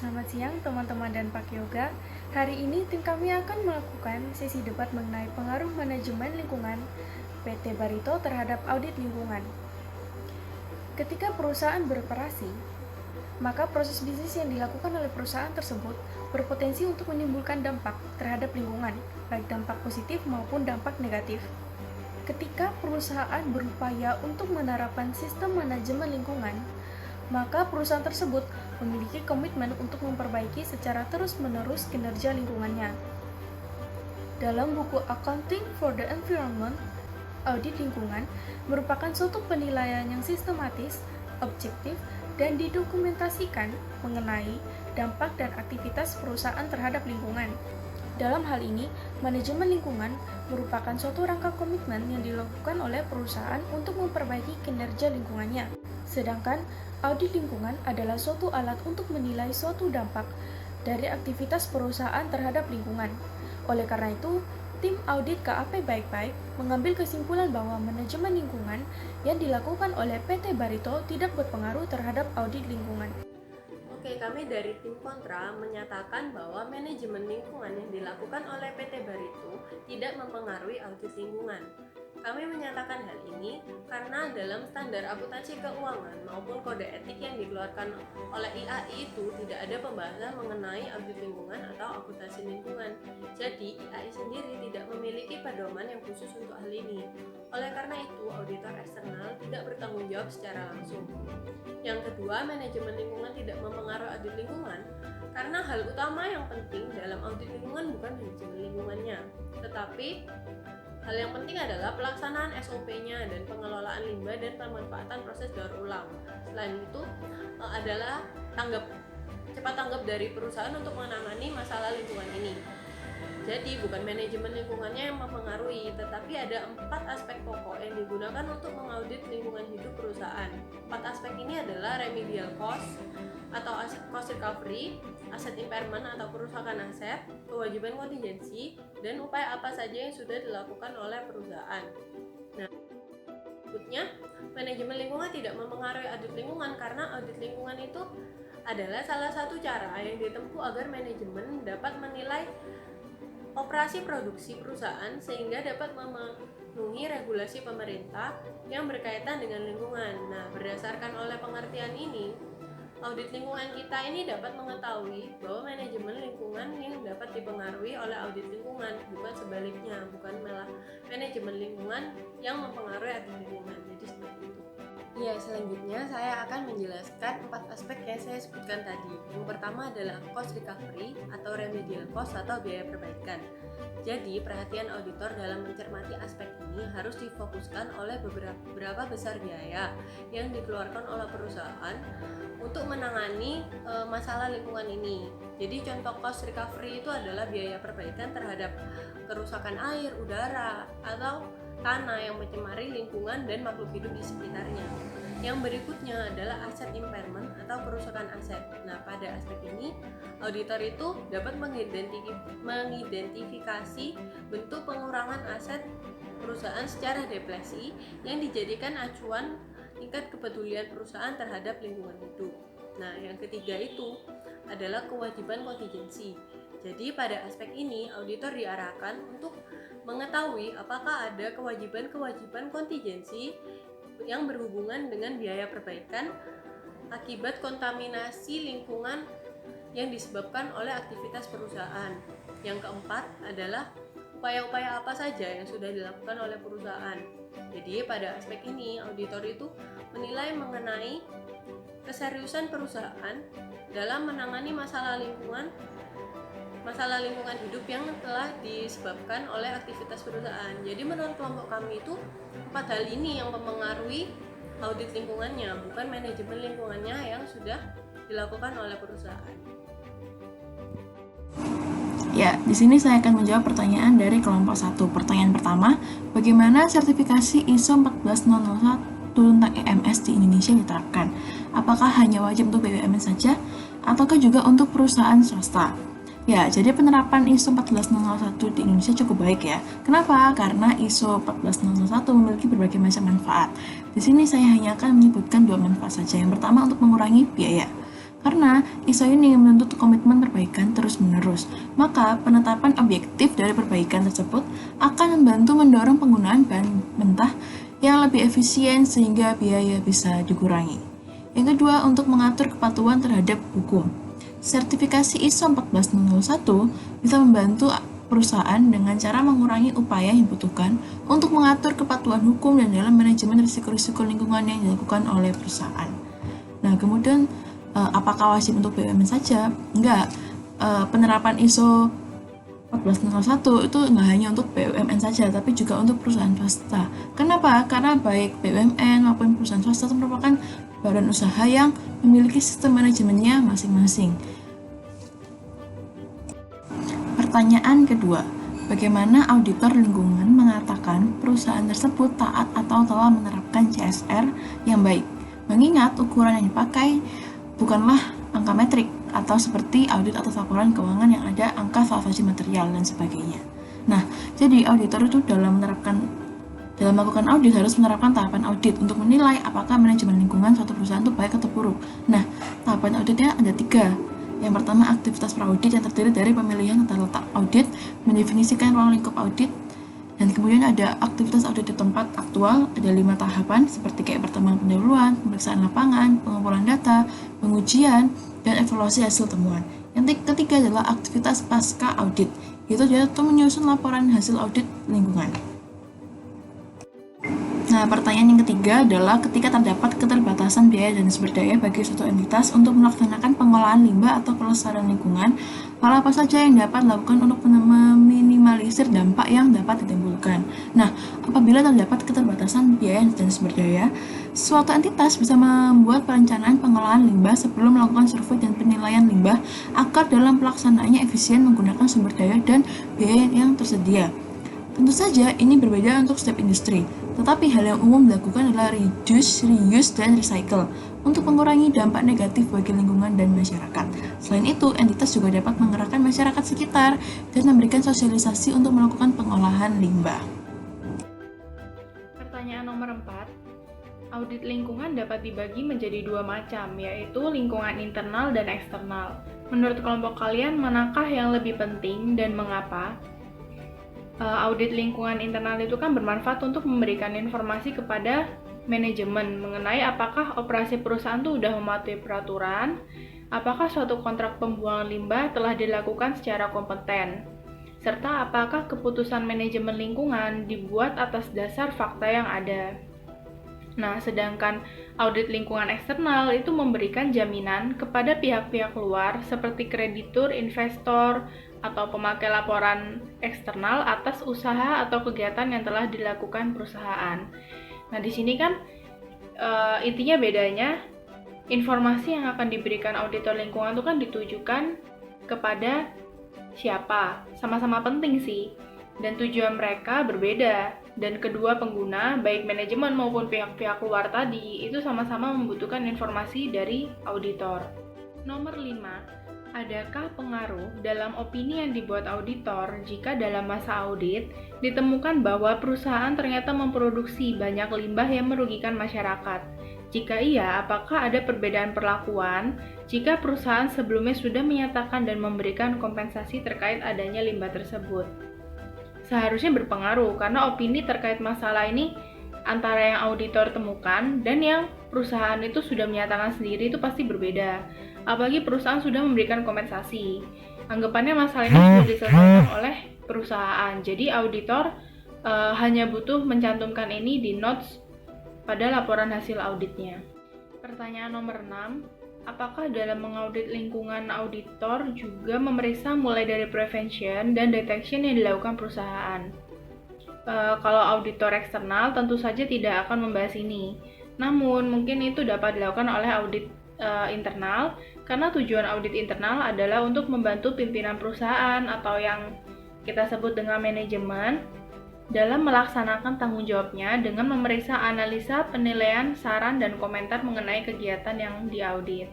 Selamat siang teman-teman dan Pak Yoga. Hari ini tim kami akan melakukan sesi debat mengenai pengaruh manajemen lingkungan PT Barito terhadap audit lingkungan. Ketika perusahaan beroperasi, maka proses bisnis yang dilakukan oleh perusahaan tersebut berpotensi untuk menimbulkan dampak terhadap lingkungan, baik dampak positif maupun dampak negatif. Ketika perusahaan berupaya untuk menerapkan sistem manajemen lingkungan, maka perusahaan tersebut memiliki komitmen untuk memperbaiki secara terus-menerus kinerja lingkungannya. Dalam buku Accounting for the Environment, audit lingkungan merupakan suatu penilaian yang sistematis, objektif, dan didokumentasikan mengenai dampak dan aktivitas perusahaan terhadap lingkungan. Dalam hal ini, manajemen lingkungan merupakan suatu rangka komitmen yang dilakukan oleh perusahaan untuk memperbaiki kinerja lingkungannya. Sedangkan audit lingkungan adalah suatu alat untuk menilai suatu dampak dari aktivitas perusahaan terhadap lingkungan. Oleh karena itu, tim audit KAP Baik-Baik mengambil kesimpulan bahwa manajemen lingkungan yang dilakukan oleh PT Barito tidak berpengaruh terhadap audit lingkungan. Oke, kami dari tim kontra menyatakan bahwa manajemen lingkungan yang dilakukan oleh PT Barito tidak mempengaruhi audit lingkungan. Kami menyatakan hal ini karena dalam standar akuntansi keuangan maupun kode etik yang dikeluarkan oleh IAI itu tidak ada pembahasan mengenai audit lingkungan atau akuntansi lingkungan. Jadi, IAI sendiri tidak memiliki pedoman yang khusus untuk hal ini. Oleh karena itu, auditor eksternal tidak bertanggung jawab secara langsung. Yang kedua, manajemen lingkungan tidak mempengaruhi audit lingkungan karena hal utama yang penting dalam audit lingkungan bukan manajemen lingkungannya, tetapi hal yang penting adalah pelaksanaan SOP-nya dan pengelolaan limbah dan pemanfaatan proses daur ulang. Selain itu adalah cepat tanggap dari perusahaan untuk menangani masalah lingkungan ini. Jadi bukan manajemen lingkungannya yang mempengaruhi, tetapi ada 4 aspek pokok yang digunakan untuk mengaudit lingkungan hidup perusahaan. 4 aspek ini adalah remedial cost atau cost recovery, aset impairment atau kerusakan aset, kewajiban kontingensi, dan upaya apa saja yang sudah dilakukan oleh perusahaan. Nah, berikutnya, manajemen lingkungan tidak mempengaruhi audit lingkungan karena audit lingkungan itu adalah salah satu cara yang ditempuh agar manajemen dapat menilai operasi produksi perusahaan sehingga dapat memenuhi regulasi pemerintah yang berkaitan dengan lingkungan. Nah, berdasarkan oleh pengertian ini, audit lingkungan kita ini dapat mengetahui bahwa manajemen lingkungan yang dapat dipengaruhi oleh audit lingkungan, bukan sebaliknya, bukan malah manajemen lingkungan yang mempengaruhi audit lingkungan. Jadi seperti itu. Ya, selanjutnya saya akan menjelaskan 4 aspek yang saya sebutkan tadi. Yang pertama adalah cost recovery atau remedial cost atau biaya perbaikan. Jadi, perhatian auditor dalam mencermati aspek ini harus difokuskan oleh beberapa besar biaya yang dikeluarkan oleh perusahaan untuk menangani masalah lingkungan ini. Jadi, contoh cost recovery itu adalah biaya perbaikan terhadap kerusakan air, udara, atau tanah yang mencemari lingkungan dan makhluk hidup di sekitarnya. Yang berikutnya adalah aset impairment atau kerusakan aset. Nah, pada aspek ini, auditor itu dapat mengidentifikasi bentuk pengurangan aset perusahaan secara depresi yang dijadikan acuan tingkat kepedulian perusahaan terhadap lingkungan hidup. Nah, yang ketiga itu adalah kewajiban kontingensi. Jadi, pada aspek ini, auditor diarahkan untuk mengetahui apakah ada kewajiban-kewajiban kontingensi yang berhubungan dengan biaya perbaikan akibat kontaminasi lingkungan yang disebabkan oleh aktivitas perusahaan. Yang keempat adalah upaya-upaya apa saja yang sudah dilakukan oleh perusahaan. Jadi pada aspek ini, auditor itu menilai mengenai keseriusan perusahaan dalam menangani masalah lingkungan hidup yang telah disebabkan oleh aktivitas perusahaan. Jadi menurut kelompok kami itu 4 hal ini yang mempengaruhi audit lingkungannya, bukan manajemen lingkungannya yang sudah dilakukan oleh perusahaan. Ya, di sini saya akan menjawab pertanyaan dari kelompok 1. Pertanyaan pertama, bagaimana sertifikasi ISO 14001 tentang EMS di Indonesia diterapkan? Apakah hanya wajib untuk BUMN saja, ataukah juga untuk perusahaan swasta? Ya, jadi penerapan ISO 14001 di Indonesia cukup baik ya. Kenapa? Karena ISO 14001 memiliki berbagai macam manfaat. Di sini saya hanya akan menyebutkan 2 manfaat saja. Yang pertama untuk mengurangi biaya. Karena ISO ini menuntut komitmen perbaikan terus-menerus, maka penetapan objektif dari perbaikan tersebut akan membantu mendorong penggunaan bahan mentah yang lebih efisien sehingga biaya bisa dikurangi. Yang kedua, untuk mengatur kepatuhan terhadap hukum. Sertifikasi ISO 14001 bisa membantu perusahaan dengan cara mengurangi upaya yang dibutuhkan untuk mengatur kepatuhan hukum dan dalam manajemen risiko-risiko lingkungan yang dilakukan oleh perusahaan. Nah, kemudian apakah wajib untuk BUMN saja? Enggak. Penerapan ISO 14001 itu nggak hanya untuk BUMN saja, tapi juga untuk perusahaan swasta. Kenapa? Karena baik BUMN maupun perusahaan swasta itu merupakan badan usaha yang memiliki sistem manajemennya masing-masing. Pertanyaan kedua, bagaimana auditor lingkungan mengatakan perusahaan tersebut taat atau telah menerapkan CSR yang baik? Mengingat ukuran yang dipakai bukanlah angka metrik atau seperti audit atas laporan keuangan yang ada angka salvasi material dan sebagainya. Nah, jadi auditor itu dalam melakukan audit harus menerapkan tahapan audit untuk menilai apakah manajemen lingkungan suatu perusahaan itu baik atau buruk. Nah, tahapan auditnya ada 3. Yang pertama, aktivitas praudit yang terdiri dari pemilihan tata letak audit, mendefinisikan ruang lingkup audit, dan kemudian ada aktivitas audit di tempat aktual, ada 5 tahapan seperti kayak pertemuan pendahuluan, pemeriksaan lapangan, pengumpulan data, pengujian, dan evaluasi hasil temuan. Yang ketiga adalah aktivitas pasca audit, yaitu dia menyusun laporan hasil audit lingkungan. Nah, pertanyaan yang ketiga adalah ketika terdapat keterbatasan biaya dan sumber daya bagi suatu entitas untuk melaksanakan pengolahan limbah atau pelestarian lingkungan, hal apa saja yang dapat dilakukan untuk meminimalisir dampak yang dapat ditimbulkan? Nah, apabila terdapat keterbatasan biaya dan sumber daya, suatu entitas bisa membuat perencanaan pengolahan limbah sebelum melakukan survei dan penilaian limbah agar dalam pelaksanaannya efisien menggunakan sumber daya dan biaya yang tersedia. Tentu saja ini berbeda untuk setiap industri, tetapi hal yang umum dilakukan adalah reduce, reuse, dan recycle untuk mengurangi dampak negatif bagi lingkungan dan masyarakat. Selain itu, entitas juga dapat mengerahkan masyarakat sekitar dan memberikan sosialisasi untuk melakukan pengolahan limbah. Pertanyaan nomor 4. Audit lingkungan dapat dibagi menjadi 2 macam, yaitu lingkungan internal dan eksternal. Menurut kelompok kalian, manakah yang lebih penting dan mengapa? Audit lingkungan internal itu kan bermanfaat untuk memberikan informasi kepada manajemen mengenai apakah operasi perusahaan itu sudah mematuhi peraturan, apakah suatu kontrak pembuangan limbah telah dilakukan secara kompeten, serta apakah keputusan manajemen lingkungan dibuat atas dasar fakta yang ada. Nah, sedangkan audit lingkungan eksternal itu memberikan jaminan kepada pihak-pihak luar seperti kreditur, investor, atau pemakai laporan eksternal atas usaha atau kegiatan yang telah dilakukan perusahaan. Nah, di sini kan intinya bedanya informasi yang akan diberikan auditor lingkungan itu kan ditujukan kepada siapa. Sama-sama penting sih, dan tujuan mereka berbeda. Dan kedua pengguna, baik manajemen maupun pihak-pihak luar tadi, itu sama-sama membutuhkan informasi dari auditor. Nomor 5. Adakah pengaruh dalam opini yang dibuat auditor jika dalam masa audit ditemukan bahwa perusahaan ternyata memproduksi banyak limbah yang merugikan masyarakat? Jika iya, apakah ada perbedaan perlakuan jika perusahaan sebelumnya sudah menyatakan dan memberikan kompensasi terkait adanya limbah tersebut? Seharusnya berpengaruh karena opini terkait masalah ini antara yang auditor temukan dan yang perusahaan itu sudah menyatakan sendiri itu pasti berbeda. Apalagi perusahaan sudah memberikan kompensasi. Anggapannya masalah ini sudah diselesaikan oleh perusahaan. Jadi auditor hanya butuh mencantumkan ini di notes pada laporan hasil auditnya. Pertanyaan nomor 6. Apakah dalam mengaudit lingkungan auditor juga memeriksa mulai dari prevention dan detection yang dilakukan perusahaan? Kalau auditor eksternal tentu saja tidak akan membahas ini. Namun mungkin itu dapat dilakukan oleh audit internal, karena tujuan audit internal adalah untuk membantu pimpinan perusahaan atau yang kita sebut dengan manajemen dalam melaksanakan tanggung jawabnya dengan memeriksa analisa, penilaian, saran, dan komentar mengenai kegiatan yang diaudit.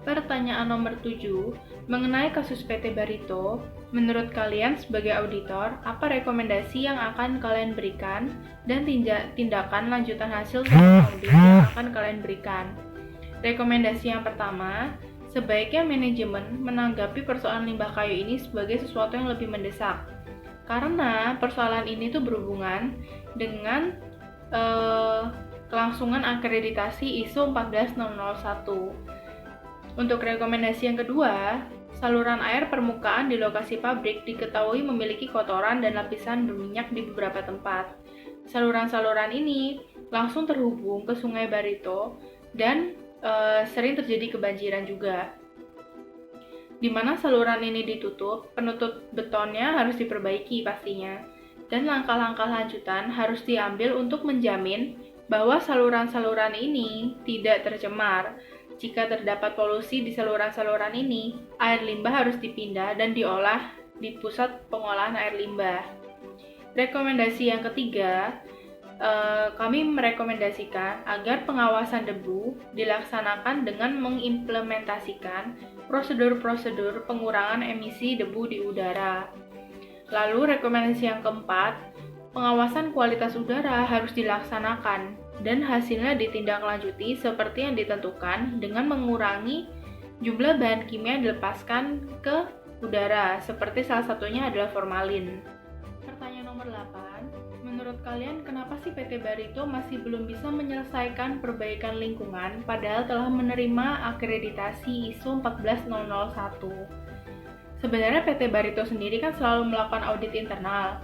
Pertanyaan nomor 7, mengenai kasus PT Barito, menurut kalian sebagai auditor, apa rekomendasi yang akan kalian berikan dan tindakan lanjutan hasil audit yang akan kalian berikan? Rekomendasi yang pertama, sebaiknya manajemen menanggapi persoalan limbah kayu ini sebagai sesuatu yang lebih mendesak. Karena persoalan ini tuh berhubungan dengan kelangsungan akreditasi ISO 14001. Untuk rekomendasi yang kedua, saluran air permukaan di lokasi pabrik diketahui memiliki kotoran dan lapisan berminyak di beberapa tempat. Saluran-saluran ini langsung terhubung ke Sungai Barito dan sering terjadi kebanjiran juga. Di mana saluran ini ditutup, penutup betonnya harus diperbaiki pastinya. Dan langkah-langkah lanjutan harus diambil untuk menjamin bahwa saluran-saluran ini tidak tercemar. Jika terdapat polusi di saluran-saluran ini, air limbah harus dipindah dan diolah di pusat pengolahan air limbah. Rekomendasi yang ketiga, kami merekomendasikan agar pengawasan debu dilaksanakan dengan mengimplementasikan prosedur-prosedur pengurangan emisi debu di udara. Lalu rekomendasi yang keempat, pengawasan kualitas udara harus dilaksanakan dan hasilnya ditindaklanjuti seperti yang ditentukan dengan mengurangi jumlah bahan kimia yang dilepaskan ke udara, seperti salah satunya adalah formalin. Pertanyaan nomor 8. Menurut kalian, kenapa sih PT Barito masih belum bisa menyelesaikan perbaikan lingkungan padahal telah menerima akreditasi ISO 14001? Sebenarnya PT Barito sendiri kan selalu melakukan audit internal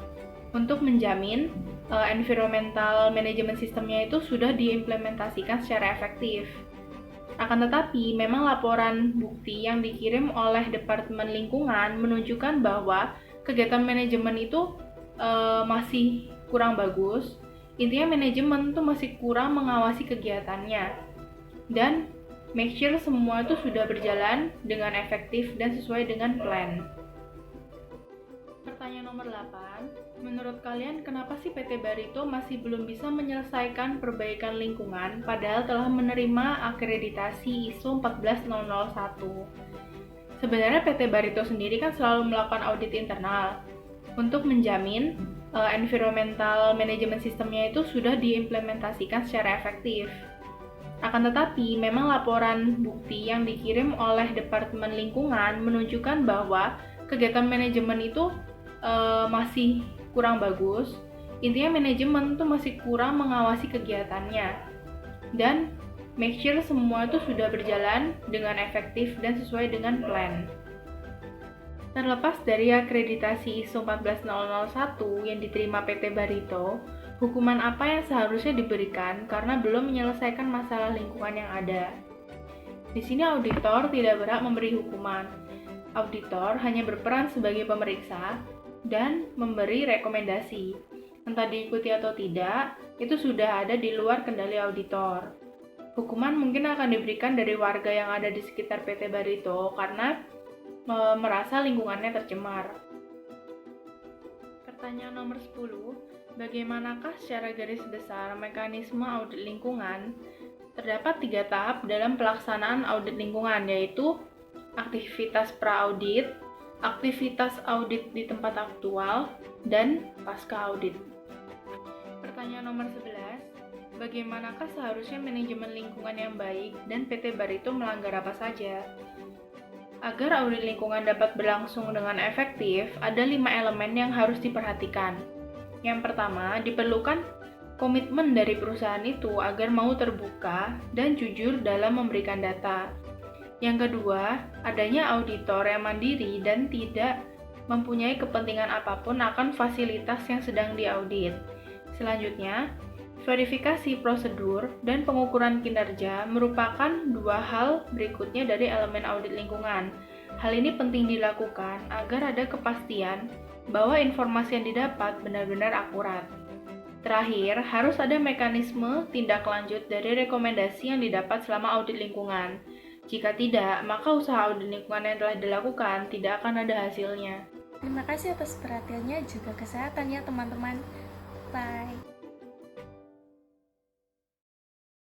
untuk menjamin environmental management sistemnya itu sudah diimplementasikan secara efektif. Akan tetapi, memang laporan bukti yang dikirim oleh Departemen Lingkungan menunjukkan bahwa kegiatan manajemen itu masih kurang bagus. Intinya manajemen tuh masih kurang mengawasi kegiatannya dan make sure semua itu sudah berjalan dengan efektif dan sesuai dengan plan. Pertanyaan nomor 8. Menurut kalian kenapa sih PT Barito masih belum bisa menyelesaikan perbaikan lingkungan padahal telah menerima akreditasi ISO 14001? Sebenarnya PT Barito sendiri kan selalu melakukan audit internal untuk menjamin environmental management sistemnya itu sudah diimplementasikan secara efektif. Akan tetapi, memang laporan bukti yang dikirim oleh Departemen Lingkungan menunjukkan bahwa kegiatan manajemen itu masih kurang bagus. Intinya manajemen tuh masih kurang mengawasi kegiatannya dan make sure semua itu sudah berjalan dengan efektif dan sesuai dengan plan. Terlepas dari akreditasi ISO 14001 yang diterima PT Barito, hukuman apa yang seharusnya diberikan karena belum menyelesaikan masalah lingkungan yang ada? Di sini auditor tidak berhak memberi hukuman. Auditor hanya berperan sebagai pemeriksa dan memberi rekomendasi. Entah diikuti atau tidak, itu sudah ada di luar kendali auditor. Hukuman mungkin akan diberikan dari warga yang ada di sekitar PT Barito karena merasa lingkungannya tercemar. Pertanyaan nomor 10. Bagaimanakah secara garis besar mekanisme audit lingkungan? Terdapat 3 tahap dalam pelaksanaan audit lingkungan, yaitu aktivitas pra-audit, aktivitas audit di tempat aktual, dan pasca audit. Pertanyaan nomor 11. Bagaimanakah seharusnya manajemen lingkungan yang baik dan PT Barito melanggar apa saja? Agar audit lingkungan dapat berlangsung dengan efektif, ada 5 elemen yang harus diperhatikan. Yang pertama, diperlukan komitmen dari perusahaan itu agar mau terbuka dan jujur dalam memberikan data. Yang kedua, adanya auditor yang mandiri dan tidak mempunyai kepentingan apapun akan fasilitas yang sedang diaudit. Selanjutnya, verifikasi prosedur dan pengukuran kinerja merupakan 2 hal berikutnya dari elemen audit lingkungan. Hal ini penting dilakukan agar ada kepastian bahwa informasi yang didapat benar-benar akurat. Terakhir, harus ada mekanisme tindak lanjut dari rekomendasi yang didapat selama audit lingkungan. Jika tidak, maka usaha audit lingkungan yang telah dilakukan tidak akan ada hasilnya. Terima kasih atas perhatiannya juga kesehatan ya teman-teman. Bye.